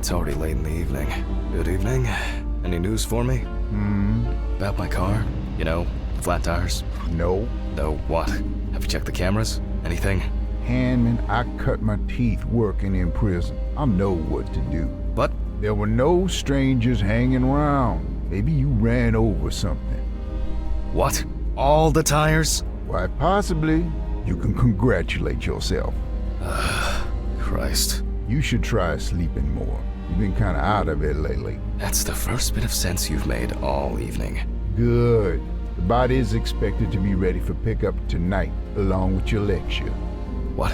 It's already late in the evening. Good evening. Any news for me? About my car? You know, flat tires? No. No, what? Have you checked the cameras? Anything? Handman, I cut my teeth working in prison. I know what to do. What? There were no strangers hanging around. Maybe you ran over something. What? All the tires? Why, possibly. You can congratulate yourself. Christ. You should try sleeping more. You've been kinda out of it lately. That's the first bit of sense you've made all evening. Good. The body is expected to be ready for pickup tonight, along with your lecture. What?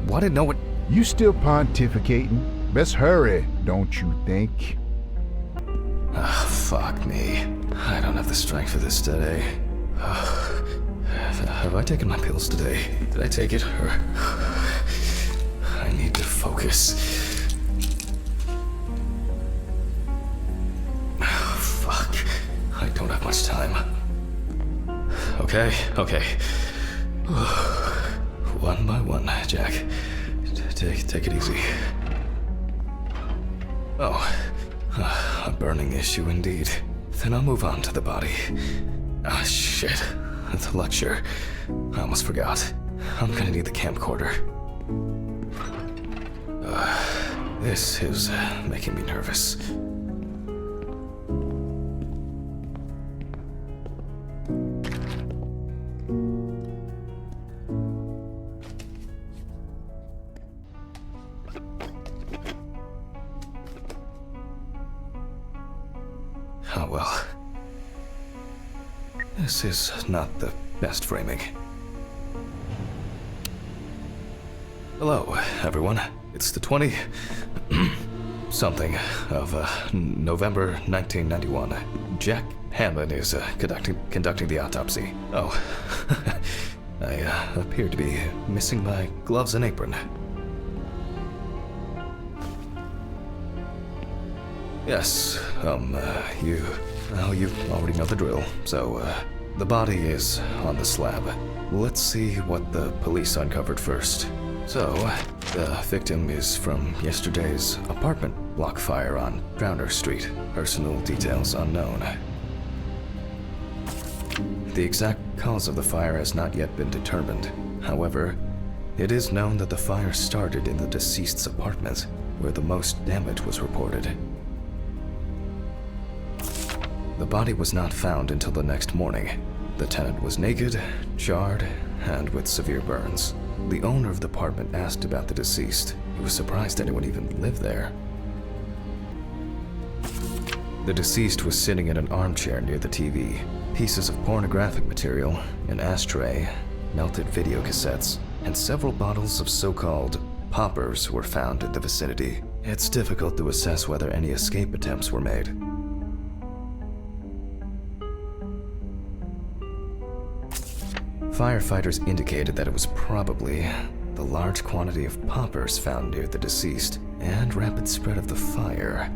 What? No, what? You still pontificating? Best hurry, don't you think? Fuck me. I don't have the strength for this today. Have I taken my pills today? Did I take it? Or... I need to focus. Fuck. I don't have much time. Okay. One by one, Jack. Take it easy. Oh, a burning issue indeed. Then I'll move on to the body. Ah, shit. The lecture. I almost forgot. I'm gonna need the camcorder. This is making me nervous. Oh well. This is not the best framing. Hello, everyone. It's the 20-something of November 1991. Jack Hanlon is conducting the autopsy. Oh, I appear to be missing my gloves and apron. Yes, you already know the drill. So, the body is on the slab. Let's see what the police uncovered first. So, the victim is from yesterday's apartment block fire on Browner Street. Personal details unknown. The exact cause of the fire has not yet been determined. However, it is known that the fire started in the deceased's apartment, where the most damage was reported. The body was not found until the next morning. The tenant was naked, charred, and with severe burns. The owner of the apartment asked about the deceased. He was surprised anyone even lived there. The deceased was sitting in an armchair near the TV. Pieces of pornographic material, an ashtray, melted video cassettes, and several bottles of so-called poppers were found in the vicinity. It's difficult to assess whether any escape attempts were made. Firefighters indicated that it was probably the large quantity of poppers found near the deceased and rapid spread of the fire.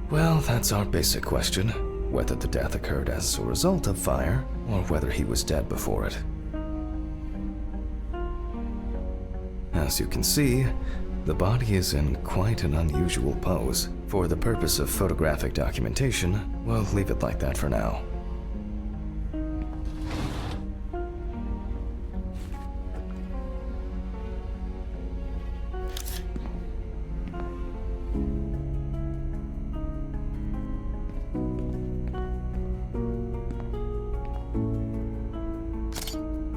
Well, that's our basic question. Whether the death occurred as a result of fire, or whether he was dead before it. As you can see, the body is in quite an unusual pose. For the purpose of photographic documentation, we'll leave it like that for now.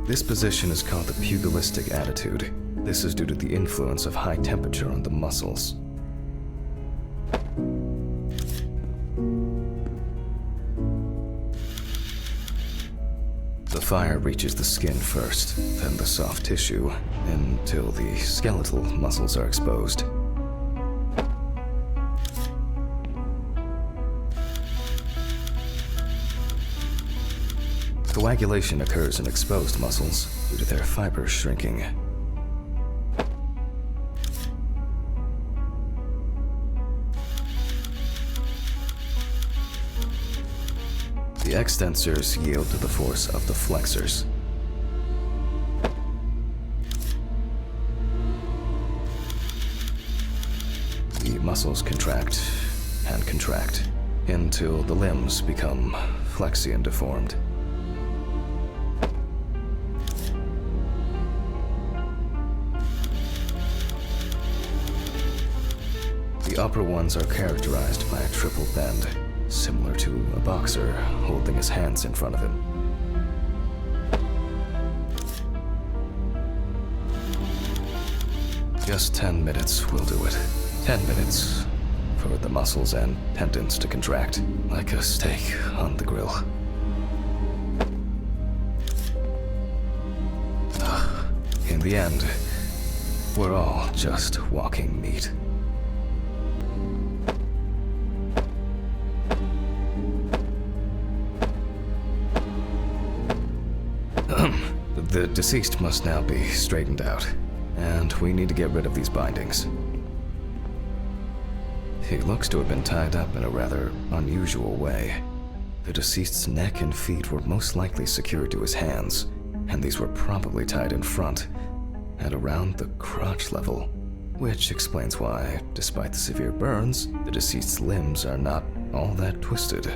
This position is called the pugilistic attitude. This is due to the influence of high temperature on the muscles. The fire reaches the skin first, then the soft tissue, until the skeletal muscles are exposed. Coagulation occurs in exposed muscles due to their fibers shrinking. The extensors yield to the force of the flexors. muscles contract and contract until the limbs become flexy and deformed. The upper ones are characterized by a triple bend, similar to a boxer holding his hands in front of him. Just 10 minutes will do it. 10 minutes for the muscles and tendons to contract like a steak on the grill. In the end, we're all just walking meat. The deceased must now be straightened out, and we need to get rid of these bindings. He looks to have been tied up in a rather unusual way. The deceased's neck and feet were most likely secured to his hands, and these were probably tied in front at around the crotch level, which explains why, despite the severe burns, the deceased's limbs are not all that twisted.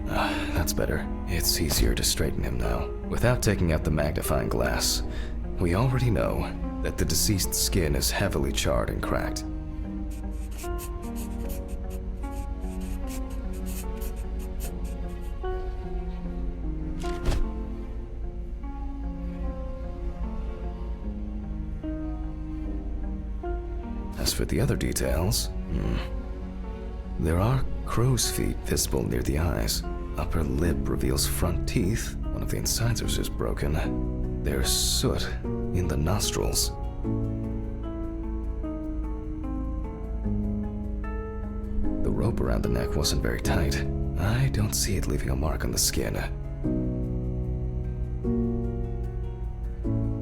That's better. It's easier to straighten him now. Without taking out the magnifying glass, we already know that the deceased's skin is heavily charred and cracked. As for the other details, there are crow's feet visible near the eyes. Upper lip reveals front teeth. One of the incisors is broken. There's soot in the nostrils. The rope around the neck wasn't very tight. I don't see it leaving a mark on the skin.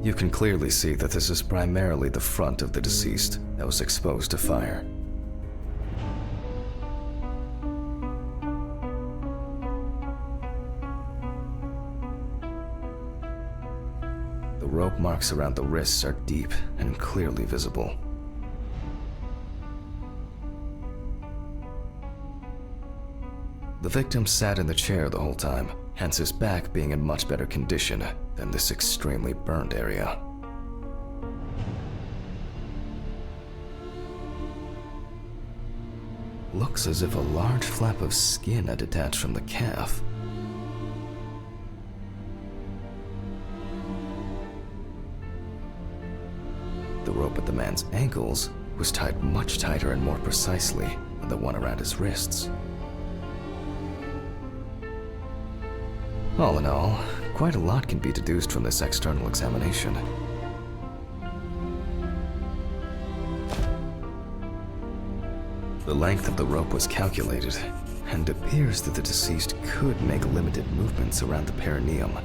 You can clearly see that this is primarily the front of the deceased that was exposed to fire. The rope marks around the wrists are deep and clearly visible. The victim sat in the chair the whole time, hence his back being in much better condition than this extremely burned area. Looks as if a large flap of skin had detached from the calf. The rope at the man's ankles was tied much tighter and more precisely than the one around his wrists. All in all, quite a lot can be deduced from this external examination. The length of the rope was calculated, and it appears that the deceased could make limited movements around the perineum.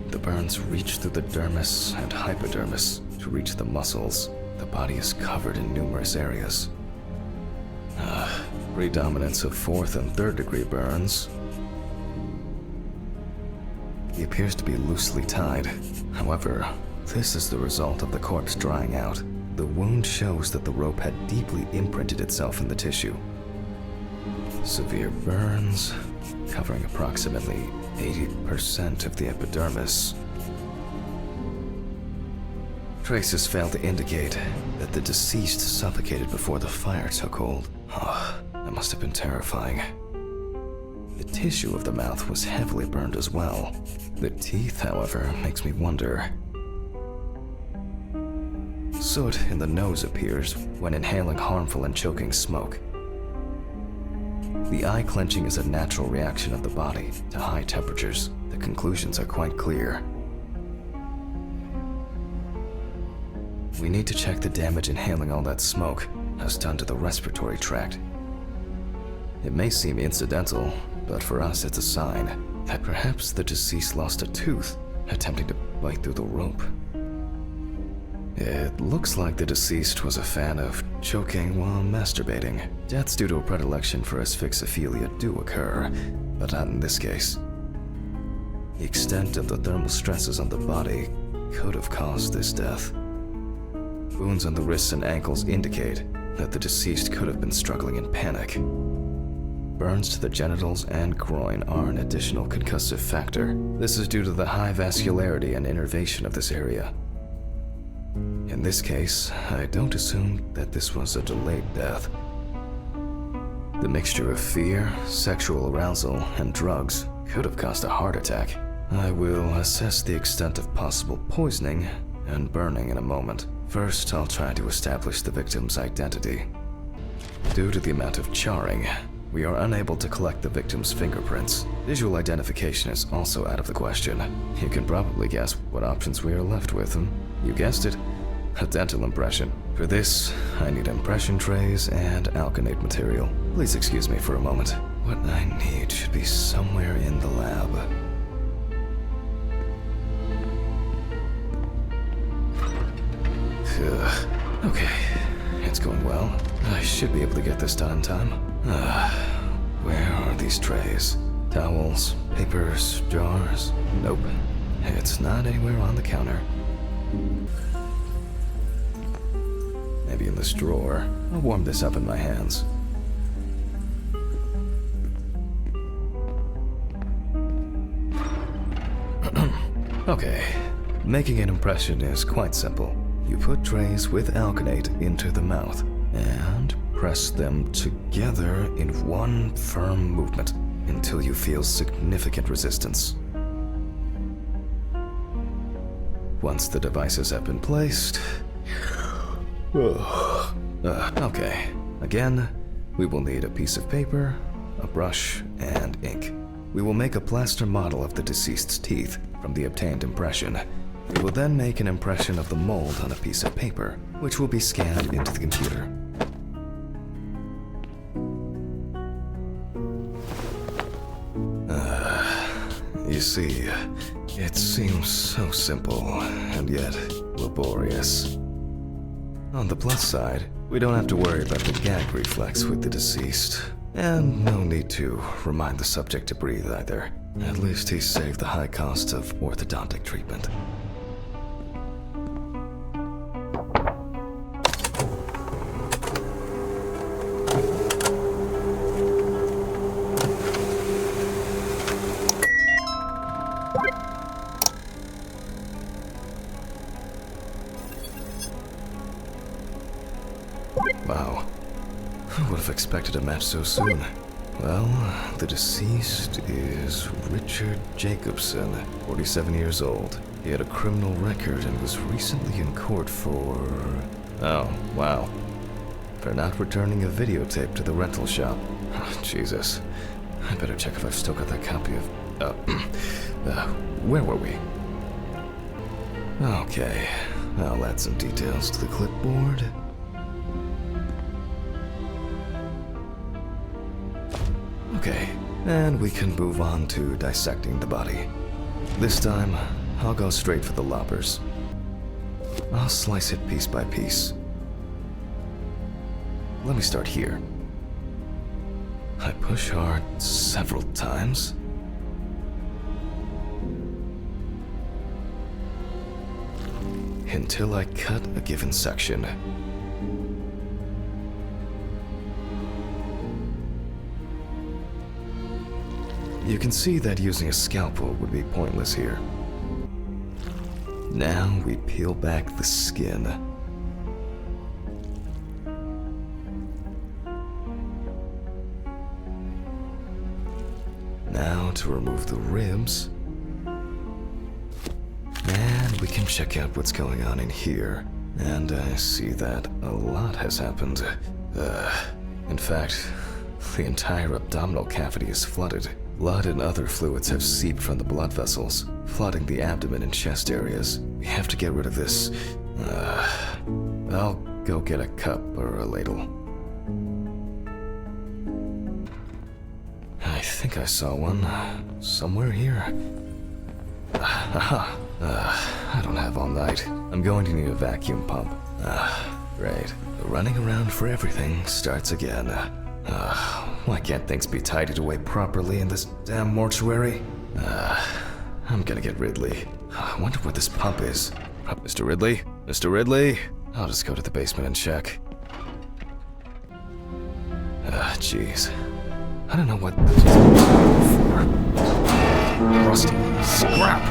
The burns reach through the dermis and hypodermis to reach the muscles. The body is covered in numerous areas. Predominance of 4th and 3rd degree burns. He appears to be loosely tied. However, this is the result of the corpse drying out. The wound shows that the rope had deeply imprinted itself in the tissue. Severe burns, covering approximately 80% of the epidermis. Traces fail to indicate that the deceased suffocated before the fire took hold. That must have been terrifying. The tissue of the mouth was heavily burned as well. The teeth, however, makes me wonder. Soot in the nose appears when inhaling harmful and choking smoke. The eye clenching is a natural reaction of the body to high temperatures. The conclusions are quite clear. We need to check the damage inhaling all that smoke has done to the respiratory tract. It may seem incidental, but for us it's a sign that perhaps the deceased lost a tooth attempting to bite through the rope. It looks like the deceased was a fan of choking while masturbating. Deaths due to a predilection for asphyxiophilia do occur, but not in this case. The extent of the thermal stresses on the body could have caused this death. Wounds on the wrists and ankles indicate that the deceased could have been struggling in panic. Burns to the genitals and groin are an additional concussive factor. This is due to the high vascularity and innervation of this area. In this case, I don't assume that this was a delayed death. The mixture of fear, sexual arousal, and drugs could have caused a heart attack. I will assess the extent of possible poisoning and burning in a moment. First, I'll try to establish the victim's identity. Due to the amount of charring, we are unable to collect the victim's fingerprints. Visual identification is also out of the question. You can probably guess what options we are left with. You guessed it, a dental impression. For this, I need impression trays and alkanate material. Please excuse me for a moment. What I need should be somewhere in the lab. Okay, it's going well. I should be able to get this done in time. Where are these trays? Towels, papers, jars? Nope, it's not anywhere on the counter. Maybe in this drawer. I'll warm this up in my hands. Okay, making an impression is quite simple. You put trays with alkanate into the mouth and press them together in one firm movement until you feel significant resistance. Once the devices have been placed... okay. Again, we will need a piece of paper, a brush, and ink. We will make a plaster model of the deceased's teeth from the obtained impression. We will then make an impression of the mold on a piece of paper, which will be scanned into the computer. You see, it seems so simple, and yet laborious. On the plus side, we don't have to worry about the gag reflex with the deceased. And no need to remind the subject to breathe either. At least he saved the high cost of orthodontic treatment. Wow. Who would have expected a match so soon? Well, the deceased is Richard Jacobson, 47 years old. He had a criminal record and was recently in court for... oh, wow. For not returning a videotape to the rental shop. Oh, Jesus. I better check if I've still got that copy of... where were we? Okay, I'll add some details to the clipboard. Okay, and we can move on to dissecting the body. This time, I'll go straight for the loppers. I'll slice it piece by piece. Let me start here. I push hard several times. Until I cut a given section. You can see that using a scalpel would be pointless here. Now we peel back the skin. Now to remove the ribs. And we can check out what's going on in here. And I see that a lot has happened. In fact, the entire abdominal cavity is flooded. Blood and other fluids have seeped from the blood vessels, flooding the abdomen and chest areas. We have to get rid of this. I'll go get a cup or a ladle. I think I saw one somewhere here. I don't have all night. I'm going to need a vacuum pump. Great. The running around for everything starts again. Why can't things be tidied away properly in this damn mortuary? I'm gonna get Ridley. I wonder where this pump is. Mr. Ridley? Mr. Ridley? I'll just go to the basement and check. Jeez. I don't know what this is for. Rusty scrap!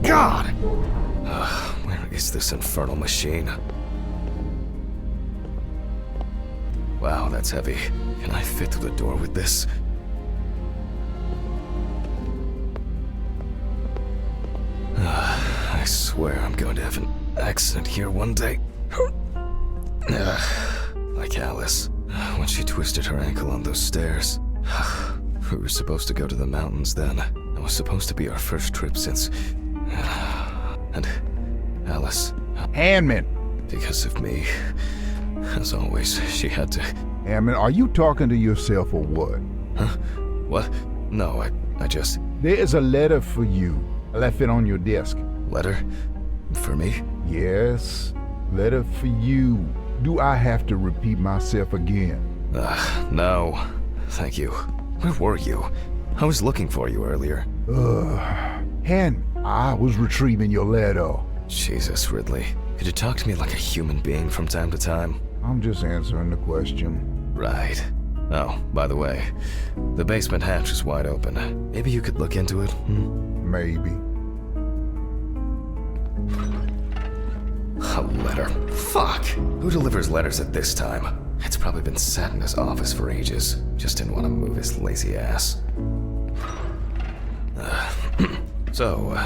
God! Where is this infernal machine? Wow, that's heavy. Can I fit through the door with this? I swear I'm going to have an accident here one day. Like Alice, when she twisted her ankle on those stairs. We were supposed to go to the mountains then. It was supposed to be our first trip since... And Alice... Handman! Because of me. As always, she had to... Handman, are you talking to yourself or what? Huh? What? No, I just... There is a letter for you. I left it on your desk. Letter? For me? Yes, letter for you. Do I have to repeat myself again? No. Thank you. Where were you? I was looking for you earlier. Handman, I was retrieving your letter. Jesus, Ridley. Could you talk to me like a human being from time to time? I'm just answering the question. Right. Oh, by the way, the basement hatch is wide open. Maybe you could look into it? Maybe. A letter. Fuck! Who delivers letters at this time? It's probably been sat in his office for ages. Just didn't want to move his lazy ass. So,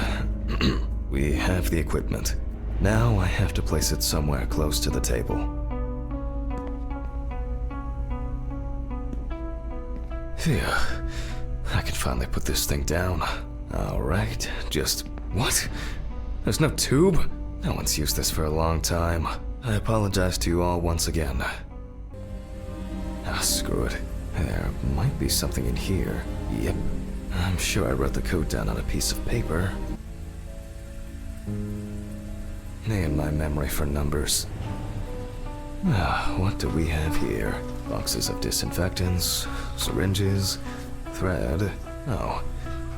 we have the equipment. Now I have to place it somewhere close to the table. Phew. I can finally put this thing down. Alright, just... What? There's no tube? No one's used this for a long time. I apologize to you all once again. Screw it. There might be something in here. Yep. I'm sure I wrote the code down on a piece of paper. Me and my memory for numbers. What do we have here? Boxes of disinfectants, syringes, thread. Oh,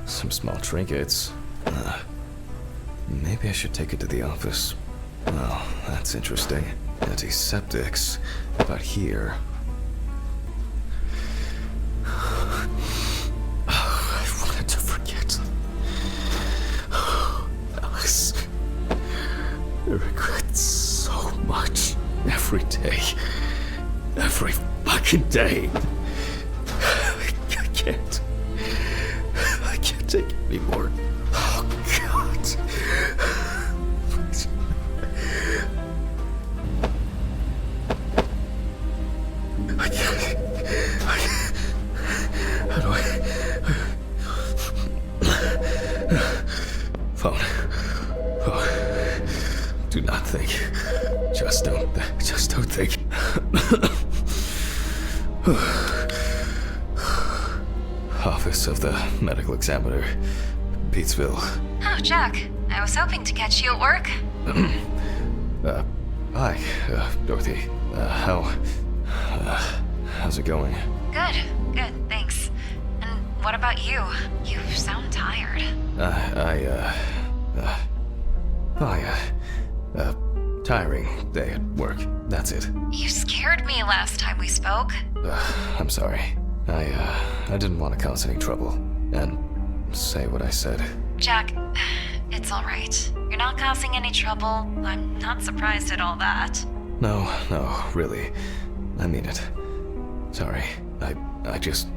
some small trinkets. Maybe I should take it to the office. Oh, that's interesting. Antiseptics. About here. I wanted to forget. Alice. I regret so much. Every day. Every fucking day. I can't take it anymore. Oh, God. I can't. How do I... Phone. Do not think. Just don't think. Office of the Medical Examiner, Beatsville. Oh, Jack. I was hoping to catch you at work. Hi, Dorothy. How's it going? Good, thanks. And what about you? You sound tired. Tiring day at work. That's it. You scared me last time we spoke. I'm sorry. I didn't want to cause any trouble and say what I said. Jack, it's all right. You're not causing any trouble. I'm not surprised at all that. No, really. I mean it. Sorry. I just...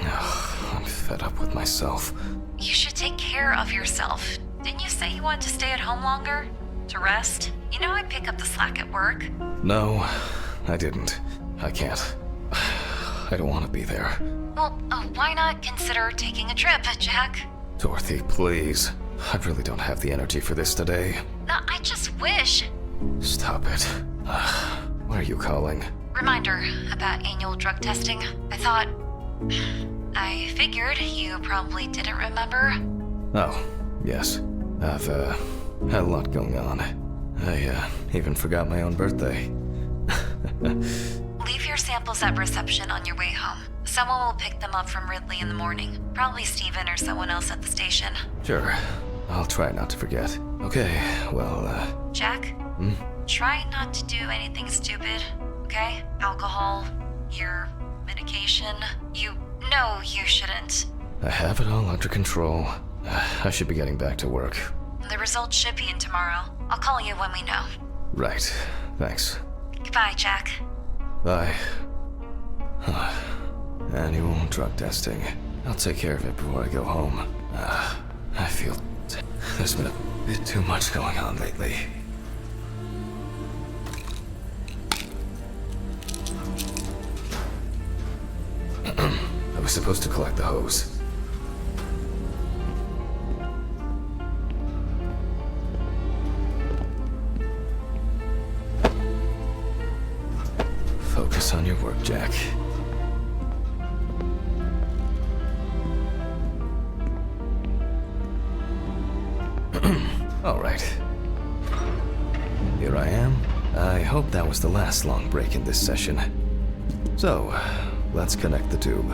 I'm fed up with myself. You should take care of yourself. Didn't you say you wanted to stay at home longer? To rest? You know I pick up the slack at work. No, I didn't. I can't. I don't want to be there. Well, why not consider taking a trip, Jack? Dorothy, please. I really don't have the energy for this today. No, I just wish. Stop it. What are you calling? Reminder about annual drug testing. I figured you probably didn't remember. Oh, yes. I've, had a lot going on. I, even forgot my own birthday. Leave your samples at reception on your way home. Someone will pick them up from Ridley in the morning. Probably Steven or someone else at the station. Sure. I'll try not to forget. Okay, well, Jack? Try not to do anything stupid, okay? Alcohol, your medication. You know you shouldn't. I have it all under control. I should be getting back to work. The results should be in tomorrow. I'll call you when we know. Right. Thanks. Goodbye, Jack. Bye. Annual drug testing. I'll take care of it before I go home. I feel there's been a bit too much going on lately. I was supposed to collect the hose. Focus on your work, Jack. All right. Here I am. I hope that was the last long break in this session. So, let's connect the tube.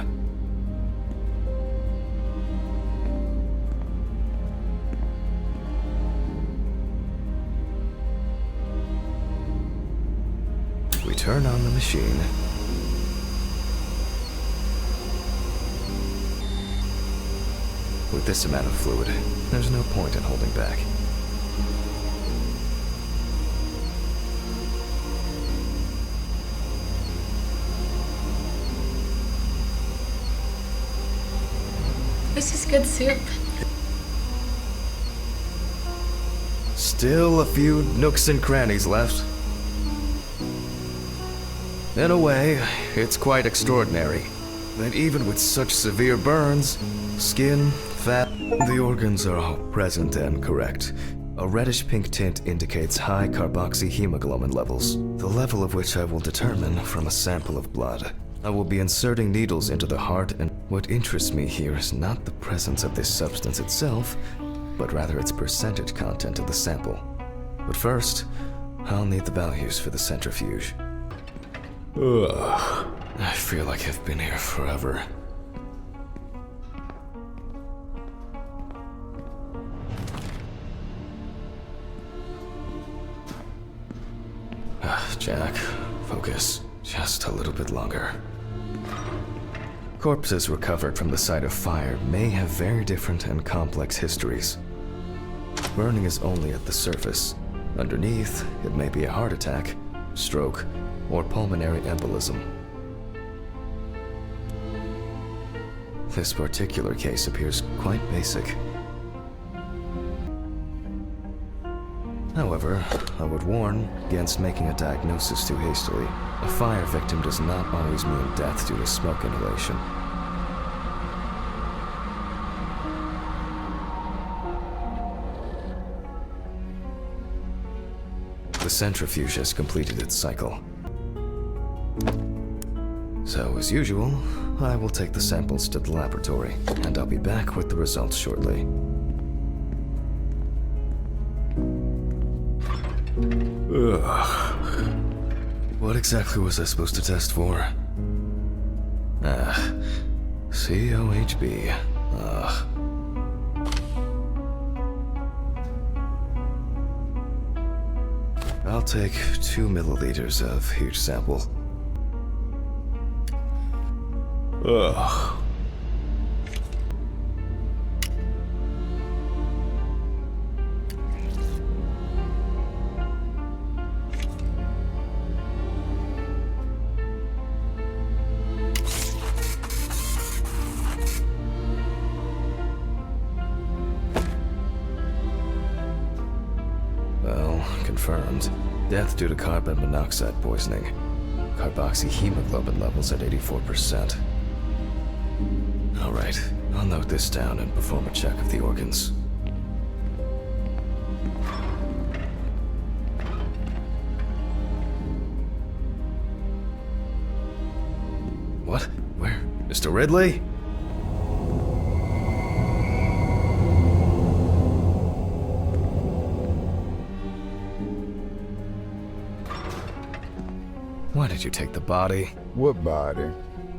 We turn on the machine. With this amount of fluid, there's no point in holding back. This is good soup. Still a few nooks and crannies left. In a way, it's quite extraordinary that even with such severe burns, skin, fat, the organs are all present and correct. A reddish-pink tint indicates high carboxyhemoglobin levels, the level of which I will determine from a sample of blood. I will be inserting needles into the heart, and what interests me here is not the presence of this substance itself, but rather its percentage content of the sample. But first, I'll need the values for the centrifuge. Ugh. I feel like I've been here forever. Jack, focus. Just a little bit longer. Corpses recovered from the site of fire may have very different and complex histories. Burning is only at the surface. Underneath, it may be a heart attack, stroke, or pulmonary embolism. This particular case appears quite basic. However, I would warn against making a diagnosis too hastily. A fire victim does not always mean death due to smoke inhalation. The centrifuge has completed its cycle. So, as usual, I will take the samples to the laboratory, and I'll be back with the results shortly. Ugh. What exactly was I supposed to test for? COHB. Ugh. I'll take 2 milliliters of each sample. Ugh. Well, confirmed. Death due to carbon monoxide poisoning. Carboxyhemoglobin levels at 84%. Alright, I'll note this down and perform a check of the organs. What? Where? Mr. Ridley? What Did you take the body? What body?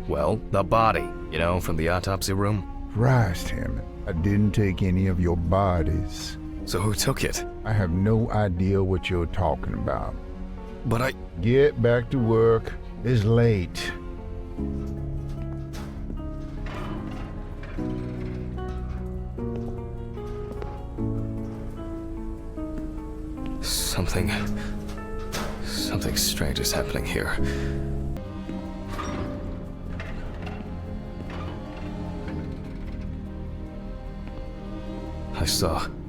Well, the body, you know, from the autopsy room. Christ, Hammond, I didn't take any of your bodies. So who took it? I have no idea what you're talking about. But I... Get back to work. It's late. Something strange is happening here.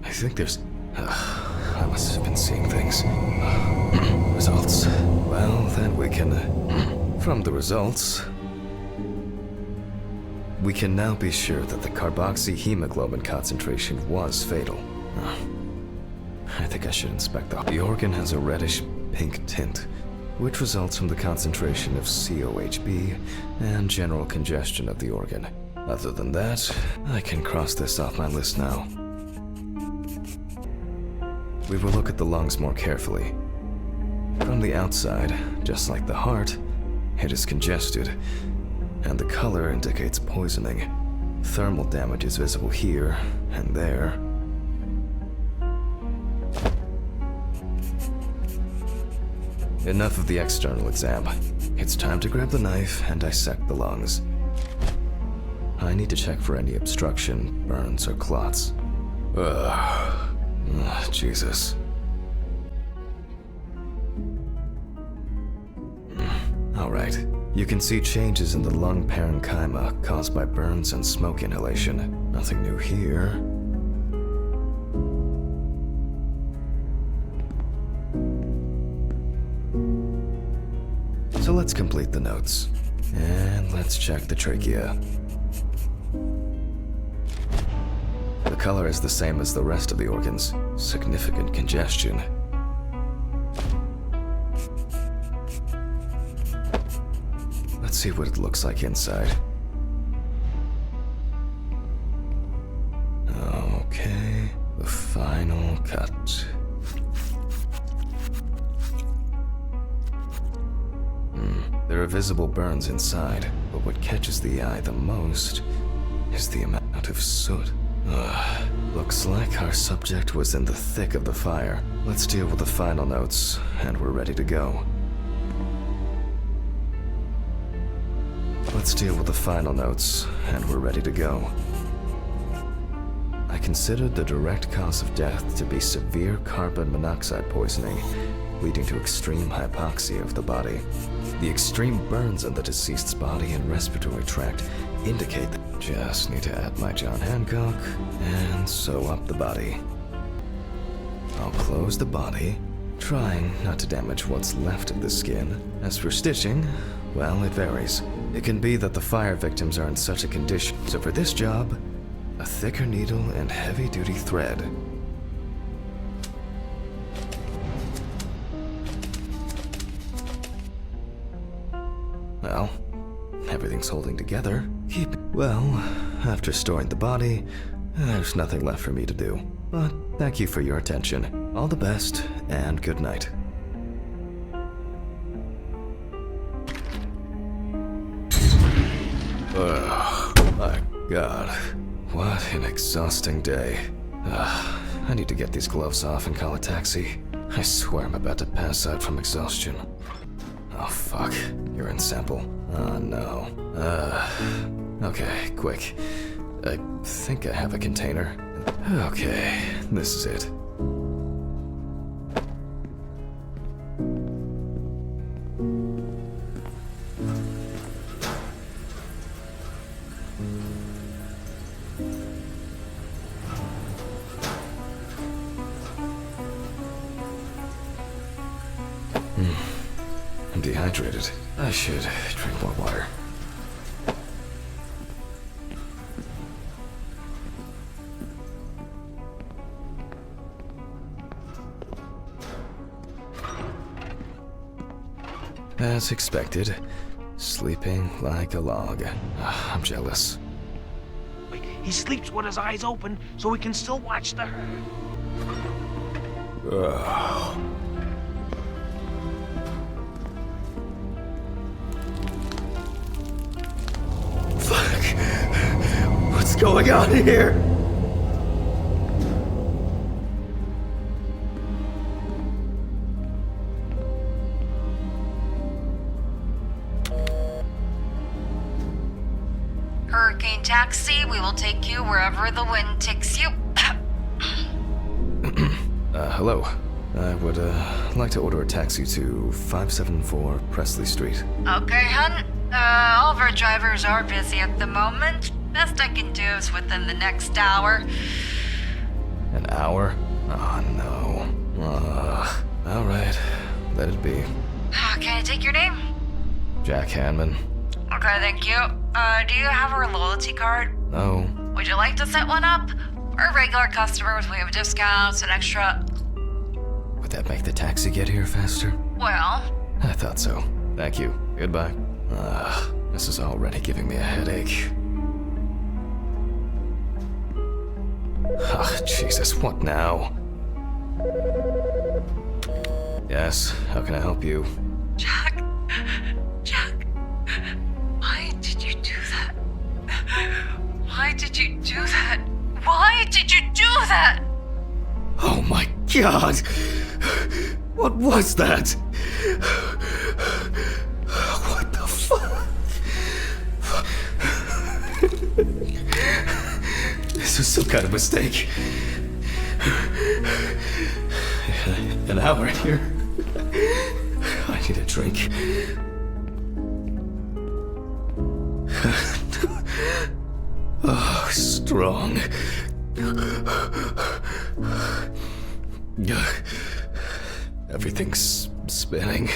I think there's... I must have been seeing things. Results. Well, then we can... from the results... we can now be sure that the carboxyhemoglobin concentration was fatal. I think I should inspect the organ has a reddish pink tint, which results from the concentration of COHB and general congestion of the organ. Other than that, I can cross this off my list now. We will look at the lungs more carefully. From the outside, just like the heart, it is congested, and the color indicates poisoning. Thermal damage is visible here and there. Enough of the external exam. It's time to grab the knife and dissect the lungs. I need to check for any obstruction, burns, or clots. Jesus. Alright. You can see changes in the lung parenchyma caused by burns and smoke inhalation. Nothing new here. So let's complete the notes. And let's check the trachea. The color is the same as the rest of the organs. Significant congestion. Let's see what it looks like inside. Okay, the final cut. There are visible burns inside, but what catches the eye the most is the amount of soot. Looks like our subject was in the thick of the fire. Let's deal with the final notes, and we're ready to go. I considered the direct cause of death to be severe carbon monoxide poisoning, leading to extreme hypoxia of the body. The extreme burns in the deceased's body and respiratory tract indicate that I just need to add my John Hancock and sew up the body. I'll close the body, trying not to damage what's left of the skin. As for stitching, well, it varies. It can be that the fire victims are in such a condition, so for this job, a thicker needle and heavy-duty thread. Well, everything's holding together. Well, after storing the body, there's nothing left for me to do. But thank you for your attention. All the best, and good night. Oh, my God. What an exhausting day. I need to get these gloves off and call a taxi. I swear I'm about to pass out from exhaustion. Oh, fuck. Urine sample. Oh, no. Okay, quick. I think I have a container. Okay, this is it. I'm dehydrated. I should drink more water. As expected, sleeping like a log. I'm jealous. He sleeps with his eyes open so he can still watch the herd. going on here? Hurricane Taxi, we will take you wherever the wind takes you. Hello. I would, like to order a taxi to 574 Presley Street. Okay, hun. All of our drivers are busy at the moment. Best I can do is within the next hour. An hour? Oh, no. Alright. Let it be. Can I take your name? Jack Hanman. Okay, thank you. Do you have our loyalty card? No. Would you like to set one up? For regular customers, we have discounts and extra... Would that make the taxi get here faster? Well... I thought so. Thank you. Goodbye. This is already giving me a headache. Jesus, what now? Yes, how can I help you? Jack... Why did you do that? Why did you do that? Why did you do that? Oh my god! What was that? What the fuck? This is some kind of mistake. An hour here. I need a drink. Oh, strong. Everything's spinning.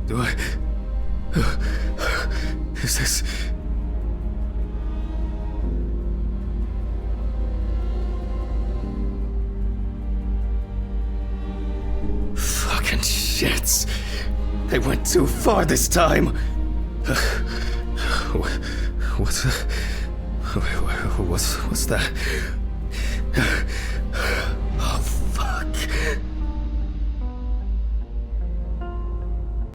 Do I... Is this... Fucking shits. They went too far this time. What's that?